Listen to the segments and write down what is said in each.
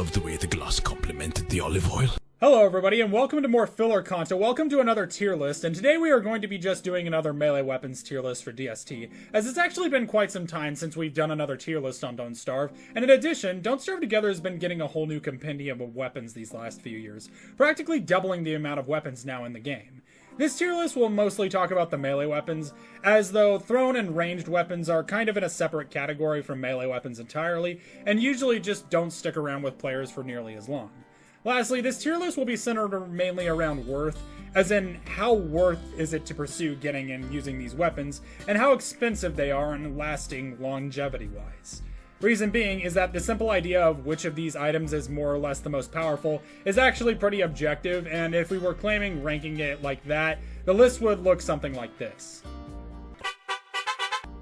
love the way the gloss complemented the olive oil. Hello everybody, and welcome to more filler content. Welcome to another tier list, and today we are going to be just doing another melee weapons tier list for DST, as it's actually been quite some time since we've done another tier list on Don't Starve, and in addition, Don't Starve Together has been getting a whole new compendium of weapons these last few years, practically doubling the amount of weapons now in the game. This tier list will mostly talk about the melee weapons, as though thrown and ranged weapons are kind of in a separate category from melee weapons entirely, and usually just don't stick around with players for nearly as long. Lastly, this tier list will be centered mainly around worth, as in how worth is it to pursue getting and using these weapons, and how expensive they are and lasting longevity-wise. Reason being is that the simple idea of which of these items is more or less the most powerful is actually pretty objective, and if we were claiming ranking it like that, the list would look something like this.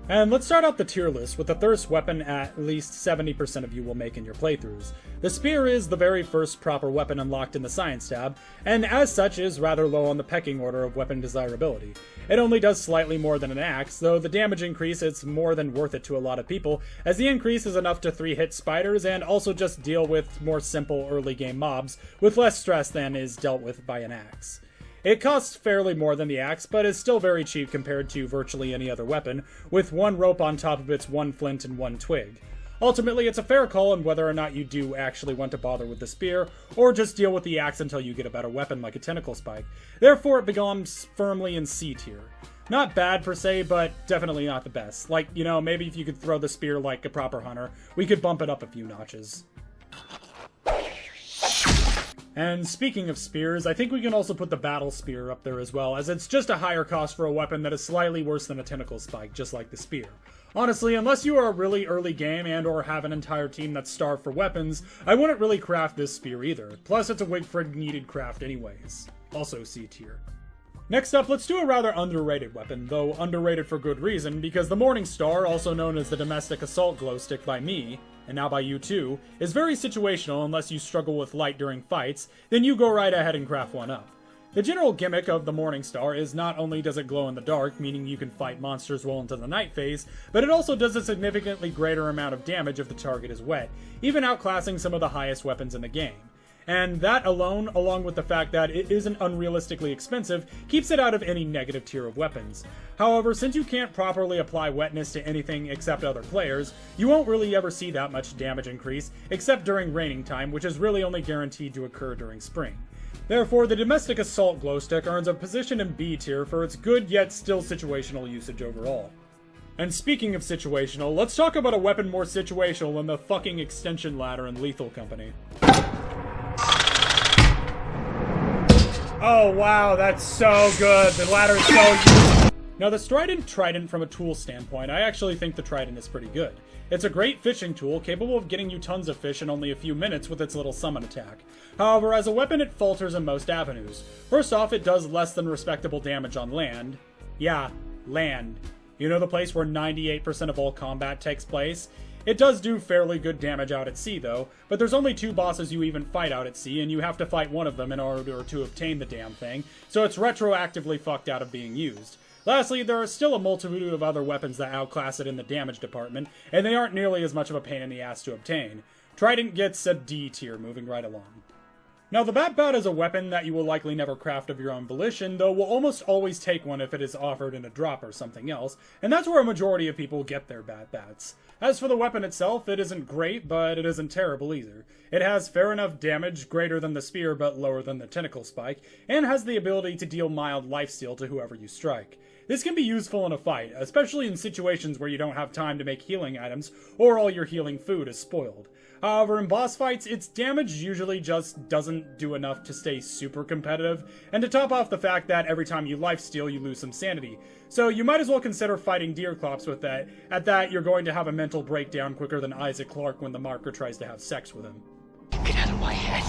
And let's start out the tier list with the thirst weapon at least 70% of you will make in your playthroughs. The spear is the very first proper weapon unlocked in the science tab, and as such is rather low on the pecking order of weapon desirability. It only does slightly more than an axe, though the damage increase is more than worth it to a lot of people, as the increase is enough to 3-hit spiders and also just deal with more simple early game mobs with less stress than is dealt with by an axe. It costs fairly more than the axe, but is still very cheap compared to virtually any other weapon, with one rope on top of its one flint and one twig. Ultimately, it's a fair call on whether or not you do actually want to bother with the spear, or just deal with the axe until you get a better weapon like a tentacle spike. Therefore, it belongs firmly in C tier. Not bad per se, but definitely not the best. Like, you know, maybe if you could throw the spear like a proper hunter, we could bump it up a few notches. And speaking of spears, I think we can also put the battle spear up there as well, as it's just a higher cost for a weapon that is slightly worse than a tentacle spike, just like the spear. Honestly, unless you are a really early game and or have an entire team that's starved for weapons, I wouldn't really craft this spear either. Plus, it's a Wigfrid needed craft anyways. Also C tier. Next up, let's do a rather underrated weapon, though underrated for good reason, because the Morning Star, also known as the Domestic Assault Glowstick by me, and now by you too, is very situational unless you struggle with light during fights, then you go right ahead and craft one up. The general gimmick of the Morning Star is not only does it glow in the dark, meaning you can fight monsters well into the night phase, but it also does a significantly greater amount of damage if the target is wet, even outclassing some of the highest weapons in the game. And that alone, along with the fact that it isn't unrealistically expensive, keeps it out of any negative tier of weapons. However, since you can't properly apply wetness to anything except other players, you won't really ever see that much damage increase, except during raining time, which is really only guaranteed to occur during spring. Therefore, the Domestic Assault Glowstick earns a position in B tier for its good yet still situational usage overall. And speaking of situational, let's talk about a weapon more situational than the fucking extension ladder in Lethal Company. Oh wow, that's so good. The ladder is so useful. Now the Strident Trident from a tool standpoint, I actually think the Trident is pretty good. It's a great fishing tool, capable of getting you tons of fish in only a few minutes with its little summon attack. However, as a weapon it falters in most avenues. First off, it does less than respectable damage on land. Yeah, land. You know the place where 98% of all combat takes place? It does do fairly good damage out at sea though, but there's only 2 bosses you even fight out at sea, and you have to fight one of them in order to obtain the damn thing, so it's retroactively fucked out of being used. Lastly, there are still a multitude of other weapons that outclass it in the damage department, and they aren't nearly as much of a pain in the ass to obtain. Trident gets a D tier moving right along. Now the Bat is a weapon that you will likely never craft of your own volition, though will almost always take one if it is offered in a drop or something else, and that's where a majority of people get their Bats. As for the weapon itself, it isn't great, but it isn't terrible either. It has fair enough damage, greater than the spear but lower than the tentacle spike, and has the ability to deal mild lifesteal to whoever you strike. This can be useful in a fight, especially in situations where you don't have time to make healing items, or all your healing food is spoiled. However, in boss fights, its damage usually just doesn't do enough to stay super competitive, and to top off the fact that every time you lifesteal, you lose some sanity. So you might as well consider fighting Deerclops with that. At that, you're going to have a mental breakdown quicker than Isaac Clarke when the marker tries to have sex with him. Get out of my head!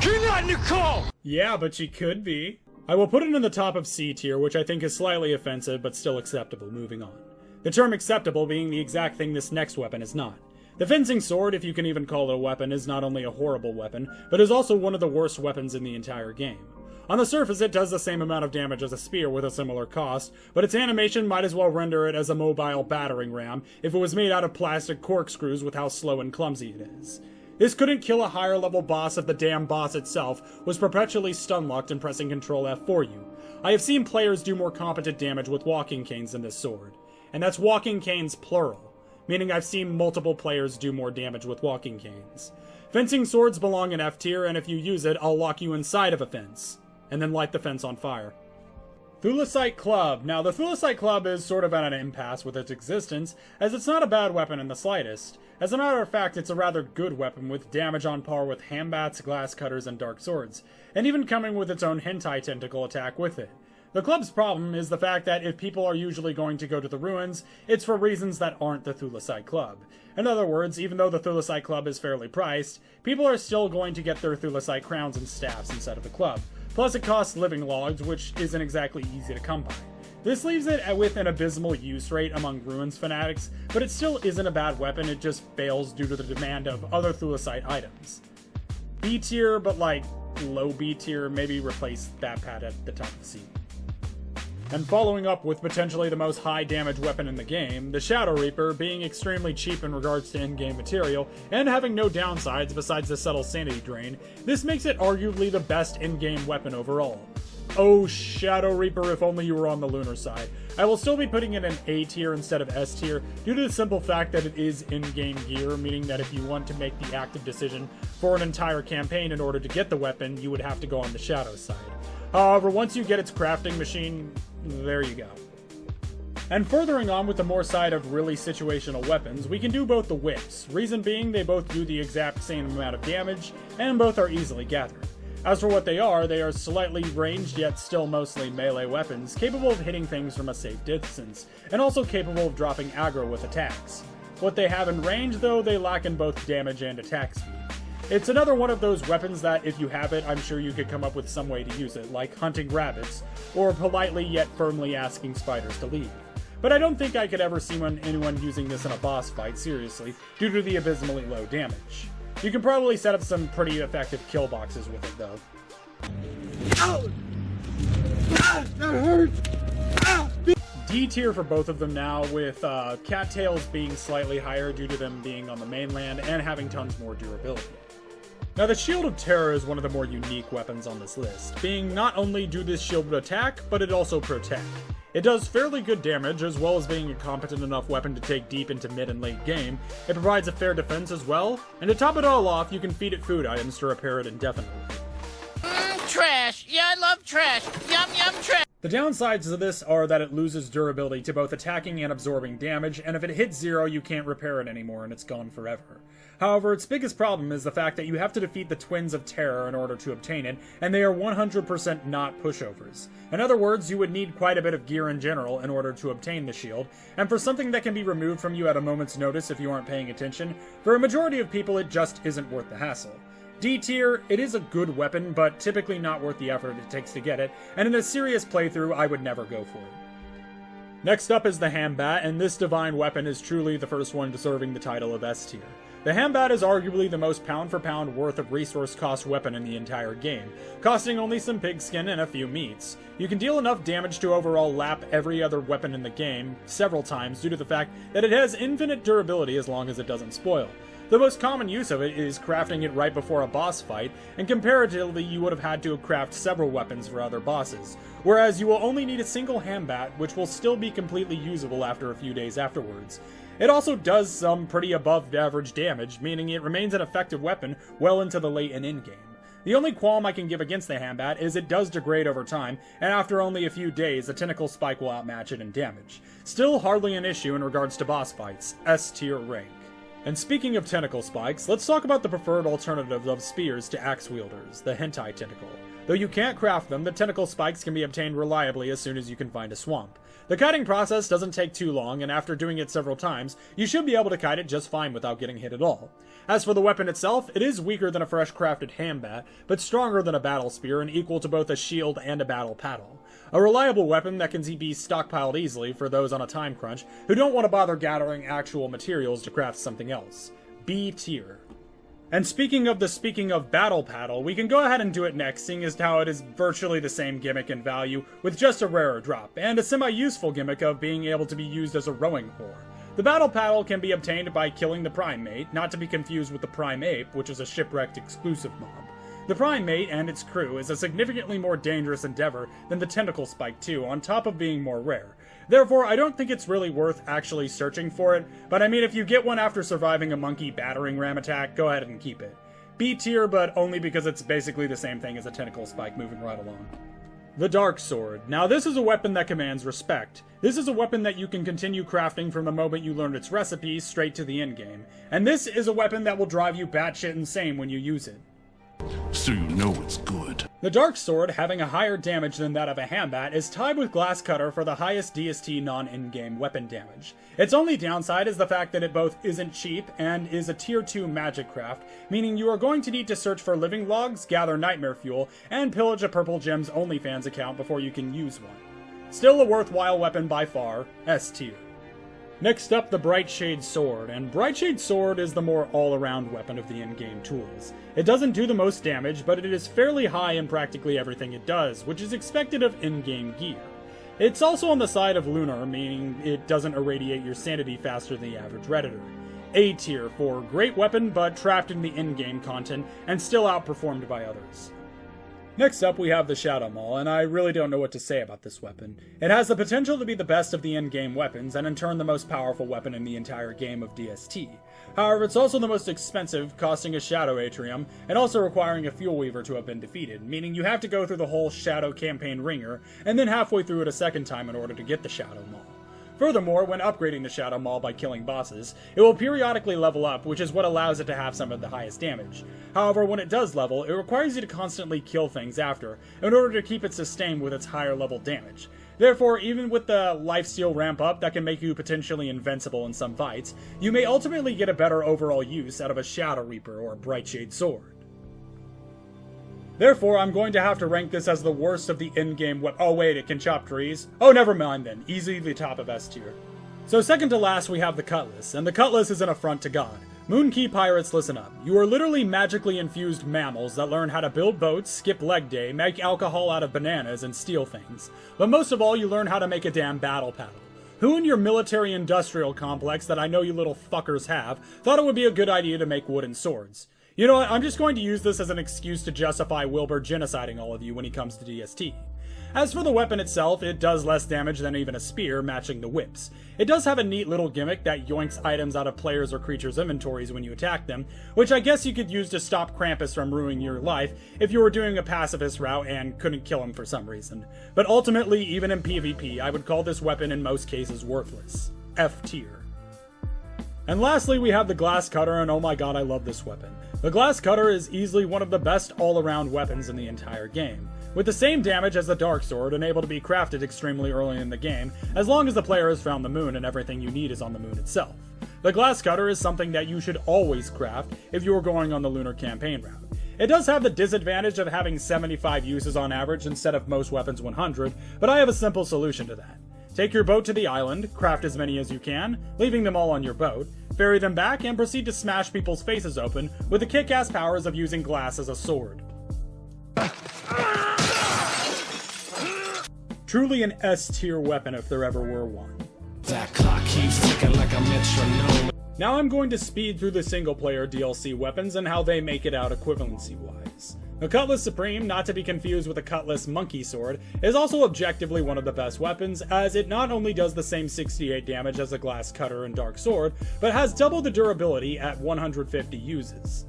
You're not Nicole! Yeah, but she could be. I will put it in the top of C tier, which I think is slightly offensive, but still acceptable. Moving on. The term acceptable being the exact thing this next weapon is not. The fencing sword, if you can even call it a weapon, is not only a horrible weapon, but is also one of the worst weapons in the entire game. On the surface, it does the same amount of damage as a spear with a similar cost, but its animation might as well render it as a mobile battering ram if it was made out of plastic corkscrews with how slow and clumsy it is. This couldn't kill a higher level boss if the damn boss itself was perpetually stun-locked and pressing Ctrl F for you. I have seen players do more competent damage with walking canes than this sword. And that's walking canes plural, meaning I've seen multiple players do more damage with walking canes. Fencing swords belong in F tier, and if you use it, I'll lock you inside of a fence, and then light the fence on fire. Thulecite Club. Now, the Thulecite Club is sort of at an impasse with its existence, as it's not a bad weapon in the slightest. As a matter of fact, it's a rather good weapon with damage on par with hambats, glass cutters, and dark swords, and even coming with its own hentai tentacle attack with it. The club's problem is the fact that if people are usually going to go to the ruins, it's for reasons that aren't the Thulecite Club. In other words, even though the Thulecite Club is fairly priced, people are still going to get their Thulecite crowns and staffs instead of the club. Plus it costs living logs, which isn't exactly easy to come by. This leaves it with an abysmal use rate among ruins fanatics, but it still isn't a bad weapon, it just fails due to the demand of other Thulecite items. B tier, but like low B tier, maybe replace that pad at the top of the C. And following up with potentially the most high damage weapon in the game, the Shadow Reaper being extremely cheap in regards to in-game material, and having no downsides besides the subtle sanity drain, this makes it arguably the best in-game weapon overall. Oh, Shadow Reaper, if only you were on the lunar side. I will still be putting it in A tier instead of S tier, due to the simple fact that it is in-game gear, meaning that if you want to make the active decision for an entire campaign in order to get the weapon, you would have to go on the Shadow side. However, once you get its crafting machine, there you go. And furthering on with the more side of really situational weapons, we can do both the whips, reason being they both do the exact same amount of damage, and both are easily gathered. As for what they are slightly ranged yet still mostly melee weapons, capable of hitting things from a safe distance, and also capable of dropping aggro with attacks. What they have in range, though, they lack in both damage and attack speed. It's another one of those weapons that, if you have it, I'm sure you could come up with some way to use it, like hunting rabbits, or politely yet firmly asking spiders to leave. But I don't think I could ever see anyone using this in a boss fight seriously, due to the abysmally low damage. You can probably set up some pretty effective kill boxes with it, though. Ow! Ah, that hurt! Ah! D tier for both of them now, with cattails being slightly higher due to them being on the mainland and having tons more durability. Now, the Shield of Terror is one of the more unique weapons on this list, being not only do this shield attack, but it also protect. It does fairly good damage, as well as being a competent enough weapon to take deep into mid and late game. It provides a fair defense as well, and to top it all off, you can feed it food items to repair it indefinitely. Trash! Yeah, I love trash! Yum yum trash! The downsides of this are that it loses durability to both attacking and absorbing damage, and if it hits 0, you can't repair it anymore and it's gone forever. However, its biggest problem is the fact that you have to defeat the Twins of Terror in order to obtain it, and they are 100% not pushovers. In other words, you would need quite a bit of gear in general in order to obtain the shield, and for something that can be removed from you at a moment's notice if you aren't paying attention, for a majority of people it just isn't worth the hassle. D tier, it is a good weapon, but typically not worth the effort it takes to get it, and in a serious playthrough, I would never go for it. Next up is the Hambat, and this divine weapon is truly the first one deserving the title of S tier. The Hambat is arguably the most pound-for-pound worth of resource cost weapon in the entire game, costing only some pigskin and a few meats. You can deal enough damage to overall lap every other weapon in the game several times due to the fact that it has infinite durability as long as it doesn't spoil. The most common use of it is crafting it right before a boss fight, and comparatively you would have had to craft several weapons for other bosses, whereas you will only need a single Hambat, which will still be completely usable after a few days afterwards. It also does some pretty above average damage, meaning it remains an effective weapon well into the late and in-game. The only qualm I can give against the Hambat is it does degrade over time, and after only a few days, the Tentacle Spike will outmatch it in damage. Still hardly an issue in regards to boss fights, S tier rank. And speaking of tentacle spikes, let's talk about the preferred alternative of spears to axe wielders, the hentai tentacle. Though you can't craft them, the tentacle spikes can be obtained reliably as soon as you can find a swamp. The kiting process doesn't take too long, and after doing it several times, you should be able to kite it just fine without getting hit at all. As for the weapon itself, it is weaker than a fresh crafted Hambat, but stronger than a battle spear and equal to both a shield and a battle paddle. A reliable weapon that can be stockpiled easily for those on a time crunch who don't want to bother gathering actual materials to craft something else. B tier. And speaking of battle paddle, we can go ahead and do it next, seeing as how it is virtually the same gimmick and value, with just a rarer drop, and a semi-useful gimmick of being able to be used as a rowing oar. The battle paddle can be obtained by killing the primate, not to be confused with the prime ape, which is a shipwrecked exclusive mob. The primate and its crew is a significantly more dangerous endeavor than the tentacle spike 2, on top of being more rare. Therefore, I don't think it's really worth actually searching for it, but I mean, if you get one after surviving a monkey battering ram attack, go ahead and keep it. B tier, but only because it's basically the same thing as a tentacle spike moving right along. The Dark Sword. Now this is a weapon that commands respect. This is a weapon that you can continue crafting from the moment you learn its recipe straight to the endgame. And this is a weapon that will drive you batshit insane when you use it. So you know it's good. The Dark Sword, having a higher damage than that of a Hambat, is tied with Glass Cutter for the highest DST non-in-game weapon damage. Its only downside is the fact that it both isn't cheap and is a tier 2 magic craft, meaning you are going to need to search for living logs, gather nightmare fuel, and pillage a Purple Gem's OnlyFans account before you can use one. Still a worthwhile weapon by far, S tier. Next up, the Brightshade Sword, and Brightshade Sword is the more all-around weapon of the in-game tools. It doesn't do the most damage, but it is fairly high in practically everything it does, which is expected of in-game gear. It's also on the side of Lunar, meaning it doesn't irradiate your sanity faster than the average Redditor. A tier for great weapon, but trapped in the in-game content, and still outperformed by others. Next up, we have the Shadow Maul, and I really don't know what to say about this weapon. It has the potential to be the best of the in-game weapons, and in turn the most powerful weapon in the entire game of DST. However, it's also the most expensive, costing a Shadow Atrium, and also requiring a Fuel Weaver to have been defeated, meaning you have to go through the whole Shadow campaign ringer, and then halfway through it a second time in order to get the Shadow Maul. Furthermore, when upgrading the Shadow Maul by killing bosses, it will periodically level up, which is what allows it to have some of the highest damage. However, when it does level, it requires you to constantly kill things after, in order to keep it sustained with its higher level damage. Therefore, even with the lifesteal ramp up that can make you potentially invincible in some fights, you may ultimately get a better overall use out of a Shadow Reaper or a Brightshade Sword. Therefore, I'm going to have to rank this as the worst of the in-game oh wait, it can chop trees? Oh, never mind then. Easily the top of S tier. So second to last, we have the Cutlass, and the Cutlass is an affront to God. Moonkey pirates, listen up. You are literally magically infused mammals that learn how to build boats, skip leg day, make alcohol out of bananas, and steal things. But most of all, you learn how to make a damn battle paddle. Who in your military-industrial complex that I know you little fuckers have thought it would be a good idea to make wooden swords? You know what, I'm just going to use this as an excuse to justify Wilbur genociding all of you when he comes to DST. As for the weapon itself, it does less damage than even a spear, matching the whips. It does have a neat little gimmick that yoinks items out of players' or creatures' inventories when you attack them, which I guess you could use to stop Krampus from ruining your life if you were doing a pacifist route and couldn't kill him for some reason. But ultimately, even in PvP, I would call this weapon in most cases worthless. F tier. And lastly, we have the Glass Cutter, and oh my god, I love this weapon. The Glass Cutter is easily one of the best all-around weapons in the entire game, with the same damage as the Dark Sword and able to be crafted extremely early in the game, as long as the player has found the moon and everything you need is on the moon itself. The Glass Cutter is something that you should always craft if you are going on the lunar campaign route. It does have the disadvantage of having 75 uses on average instead of most weapons 100, but I have a simple solution to that. Take your boat to the island, craft as many as you can, leaving them all on your boat, ferry them back, and proceed to smash people's faces open with the kick-ass powers of using glass as a sword. Truly an S-tier weapon if there ever were one. That clock keeps ticking like a metronome. Now I'm going to speed through the single-player DLC weapons and how they make it out equivalency-wise. The Cutlass Supreme, not to be confused with the Cutlass Monkey Sword, is also objectively one of the best weapons, as it not only does the same 68 damage as the Glass Cutter and Dark Sword, but has double the durability at 150 uses.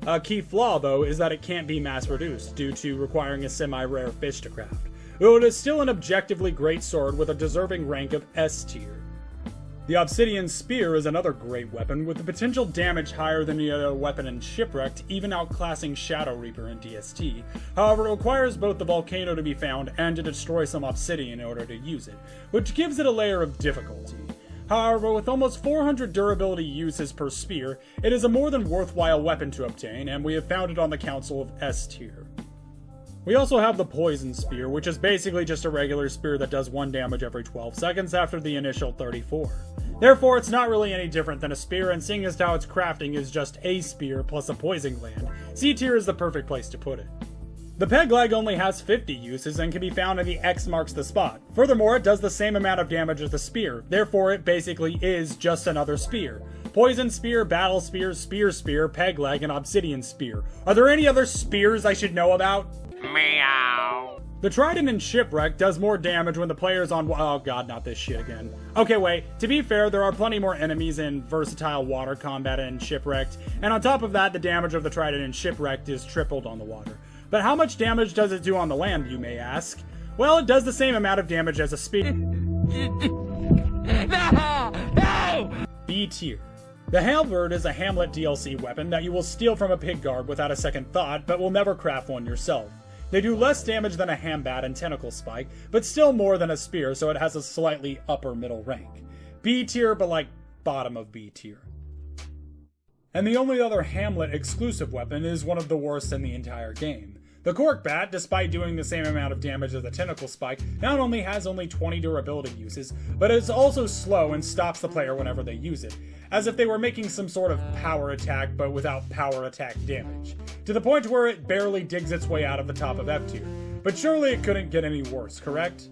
A key flaw, though, is that it can't be mass-produced, due to requiring a semi-rare fish to craft, though it is still an objectively great sword with a deserving rank of S tier. The Obsidian Spear is another great weapon, with the potential damage higher than the other weapon in Shipwrecked, even outclassing Shadow Reaper in DST. However, it requires both the volcano to be found and to destroy some obsidian in order to use it, which gives it a layer of difficulty. However, with almost 400 durability uses per spear, it is a more than worthwhile weapon to obtain, and we have found it on the Council of S tier. We also have the Poison Spear, which is basically just a regular spear that does 1 damage every 12 seconds after the initial 34. Therefore, it's not really any different than a spear, and seeing as how its crafting is just a spear plus a poison gland, C tier is the perfect place to put it. The peg leg only has 50 uses and can be found in the X marks the spot. Furthermore, it does the same amount of damage as the spear, therefore it basically is just another spear. Poison spear, battle spear, spear, peg leg, and obsidian spear. Are there any other spears I should know about? Meow. The trident in Shipwreck does more damage when the player's on oh god, not this shit again. Okay, wait, to be fair, there are plenty more enemies in versatile water combat in Shipwrecked, and on top of that, the damage of the trident in Shipwrecked is tripled on the water. But how much damage does it do on the land, you may ask? Well, it does the same amount of damage as a spear. No! B tier. The halberd is a Hamlet DLC weapon that you will steal from a pig guard without a second thought, but will never craft one yourself. They do less damage than a hambat and tentacle spike, but still more than a spear, so it has a slightly upper middle rank. B tier, but like bottom of B tier. And the only other Hamlet exclusive weapon is one of the worst in the entire game. The Cork Bat, despite doing the same amount of damage as the Tentacle Spike, not only has only 20 durability uses, but is also slow and stops the player whenever they use it, as if they were making some sort of power attack but without power attack damage, to the point where it barely digs its way out of the top of F tier. But surely it couldn't get any worse, correct?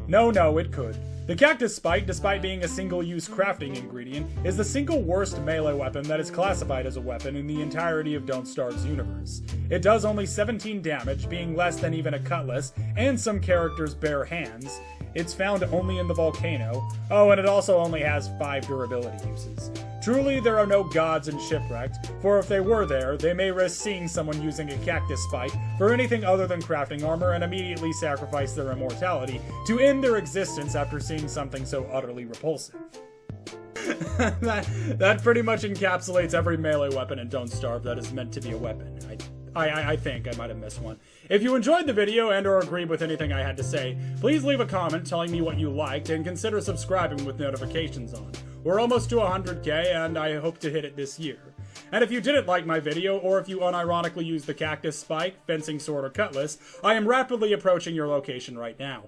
No, it could. The Cactus Spike, despite being a single-use crafting ingredient, is the single worst melee weapon that is classified as a weapon in the entirety of Don't Starve's universe. It does only 17 damage, being less than even a cutlass, and some characters' bare hands. It's found only in the volcano. Oh, and it also only has 5 durability uses. Truly, there are no gods in Shipwrecked, for if they were there, they may risk seeing someone using a cactus spike for anything other than crafting armor and immediately sacrifice their immortality to end their existence after seeing something so utterly repulsive. that pretty much encapsulates every melee weapon in Don't Starve that is meant to be a weapon. I think I might have missed one. If you enjoyed the video and or agreed with anything I had to say, please leave a comment telling me what you liked and consider subscribing with notifications on. We're almost to 100k and I hope to hit it this year. And if you didn't like my video, or if you unironically used the cactus spike, fencing sword, or cutlass, I am rapidly approaching your location right now.